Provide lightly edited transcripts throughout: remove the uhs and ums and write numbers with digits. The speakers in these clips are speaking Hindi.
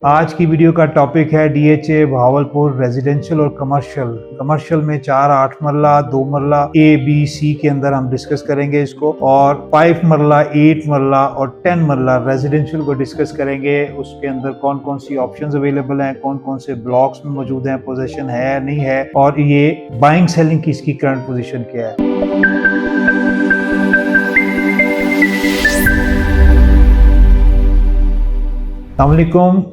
आज की वीडियो का टॉपिक है डीएचए भावलपुर रेजिडेंशियल और कमर्शियल। कमर्शियल में 4 8 मरला 2 मरला ए बी सी के अंदर हम डिस्कस करेंगे इसको, और 5 मरला 8 मरला और 10 मरला रेजिडेंशियल को डिस्कस करेंगे। उसके अंदर कौन कौन सी ऑप्शंस अवेलेबल हैं, कौन कौन से ब्लॉक्स में मौजूद हैं, पोजीशन है नहीं है, और ये बाइंग सेलिंग की इसकी करंट पोजीशन क्या है। अस्सलाम वालेकुम,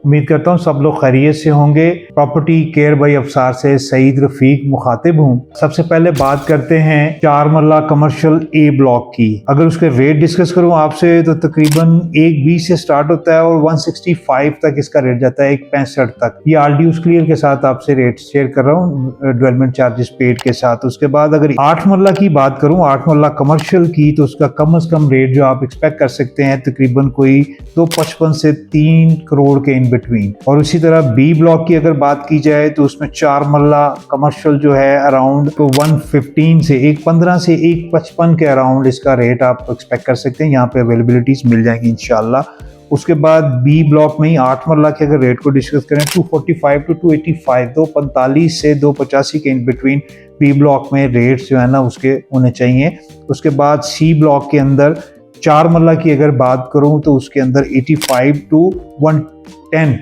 उम्मीद करता हूँ सब लोग खैरियत से होंगे। प्रॉपर्टी केयर बाई अफसार से सईद रफीक मुखातिब हूँ। सबसे पहले बात करते हैं 4 मरला कमर्शियल ए ब्लॉक की। अगर उसके रेट डिस्कस करूँ आपसे तो तकरीबन 120 से स्टार्ट होता है और 165 तक इसका रेट जाता है, 165 तक। ये आरडीयूज क्लियर के साथ आपसे रेट शेयर कर रहा हूँ, डेवलपमेंट चार्जेस पेड के साथ। उसके बाद अगर 8 मरला की बात करूँ, 8 मरला कमर्शियल की, तो उसका कम से कम रेट जो आप एक्सपेक्ट कर सकते हैं तकरीबन कोई 255 से 3 करोड़ के इन बिटवीन। और उसी तरह बी ब्लॉक की अगर बात की जाए तो उसमें 4 मरला कमर्शियल जो है अराउंड तो 115 से 115 से 155 के अराउंड इसका रेट आप एक्सपेक्ट कर सकते हैं। यहाँ पे अवेलेबिलिटीज मिल जाएंगी इंशाल्लाह। उसके बाद बी ब्लॉक में ही 8 मरला के अगर रेट को डिस्कस करें 245 टू 285, 245 से 285 के इन बिटवीन बी ब्लॉक में रेट्स जो है ना उसके होने चाहिए। उसके बाद सी ब्लॉक के अंदर 4 मरला की अगर बात करूं तो उसके अंदर 85 टू 110,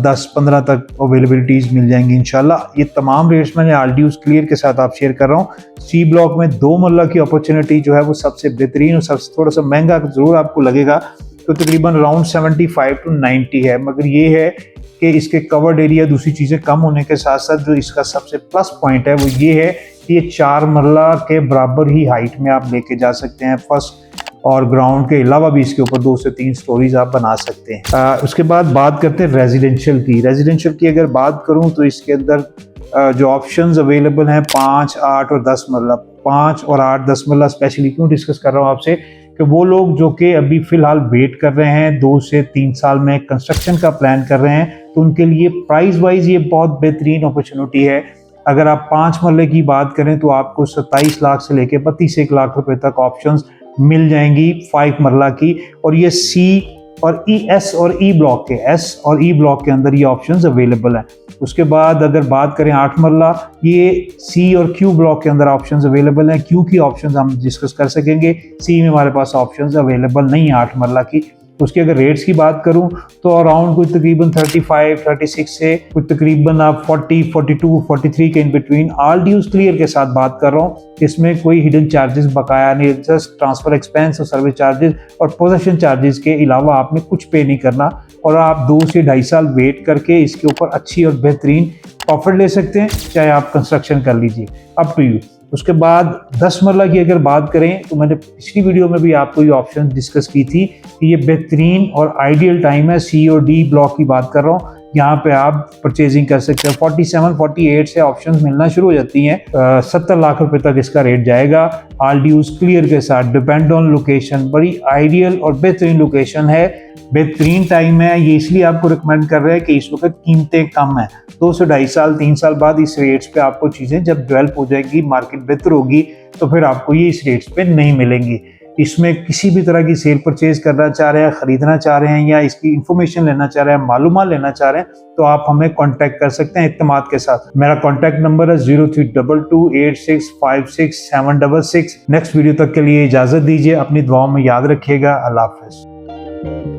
10-15 तक अवेलेबिलिटीज मिल जाएंगी इंशाल्लाह। ये तमाम रेट्स मैंने आरडीयूज क्लियर के साथ आप शेयर कर रहा हूँ। सी ब्लॉक में 2 मरला की अपॉर्चुनिटी जो है वो सबसे बेहतरीन और सबसे थोड़ा सा महंगा जरूर आपको लगेगा, तो तकरीबन अराउंड 75 टू 90 है। मगर ये है कि इसके कवर्ड एरिया दूसरी चीज़ें कम होने के साथ साथ जो इसका सबसे प्लस पॉइंट है वो ये है कि ये 4 मरला के बराबर ही हाइट में आप लेके जा सकते हैं। फर्स्ट और ग्राउंड के अलावा भी इसके ऊपर 2 से 3 स्टोरीज आप बना सकते हैं। उसके बाद बात करते हैं रेजिडेंशियल की। रेजिडेंशियल की अगर बात करूं तो इसके अंदर जो ऑप्शंस अवेलेबल हैं 5, 8 और 10 मरला। 5 और 8, 10 मरला स्पेशली क्यों डिस्कस कर रहा हूँ आपसे कि वो लोग जो कि अभी फिलहाल वेट कर रहे हैं 2 से 3 साल में कंस्ट्रक्शन का प्लान कर रहे हैं, तो उनके लिए प्राइस वाइज ये बहुत बेहतरीन अपॉर्चुनिटी है। अगर आप 5 मरले की बात करें तो आपको 27 लाख से लेकर 32 लाख रुपए तक ऑप्शंस मिल जाएंगी 5 मरला की। और ये सी और ई, एस और ई ब्लॉक के, एस और ई ब्लॉक के अंदर ये ऑप्शंस अवेलेबल हैं। उसके बाद अगर बात करें 8 मरला, ये सी और क्यू ब्लॉक के अंदर ऑप्शंस अवेलेबल हैं। क्यू की ऑप्शंस हम डिस्कस कर सकेंगे, सी में हमारे पास ऑप्शंस अवेलेबल नहीं है 8 मरला की। उसकी अगर रेट्स की बात करूं तो अराउंड कोई तकरीबन 35, 36 से कोई तकरीबन आप 40, 42, 43 के इन बिटवीन आरडीयूज क्लियर के साथ बात कर रहा हूं। इसमें कोई हिडन चार्जेस बकाया नहीं, जस्ट ट्रांसफर एक्सपेंस और सर्विस चार्जेस और पोजेशन चार्जेस के अलावा आपने कुछ पे नहीं करना, और आप 2 से 2.5 साल वेट करके इसके ऊपर अच्छी और बेहतरीन प्रॉफिट ले सकते हैं, चाहे आप कंस्ट्रक्शन कर लीजिए, अप टू यू। उसके बाद 10 मरला की अगर बात करें तो मैंने पिछली वीडियो में भी आपको ये ऑप्शन डिस्कस की थी कि ये बेहतरीन और आइडियल टाइम है। सी और डी ब्लॉक की बात कर रहा हूँ, यहाँ पे आप परचेजिंग कर सकते हैं। 47, 48 से ऑप्शंस मिलना शुरू हो जाती हैं। 70 लाख रुपए तक इसका रेट जाएगा आरडीयूज क्लियर के साथ। डिपेंड ऑन लोकेशन, बड़ी आइडियल और बेहतरीन लोकेशन है, बेहतरीन टाइम है। ये इसलिए आपको रिकमेंड कर रहे हैं कि इस वक्त कीमतें कम हैं। 2 से 2.5 साल 3 साल बाद इस रेट्स पे आपको चीज़ें जब डेवलप हो जाएगी, मार्केट बेहतर होगी, तो फिर आपको ये इस रेट्स पे नहीं मिलेंगी। इसमें किसी भी तरह की सेल परचेज करना चाह रहे हैं, ख़रीदना चाह रहे हैं, या इसकी इन्फॉर्मेशन लेना चाह रहे हैं, मालूमात लेना चाह रहे हैं, तो आप हमें कांटेक्ट कर सकते हैं इत्तेमाद के साथ। मेरा कांटेक्ट नंबर है 0322865766। नेक्स्ट वीडियो तक के लिए इजाज़त दीजिए, अपनी दुआओं में याद रखिएगा। अल्लाह हाफ़िज़।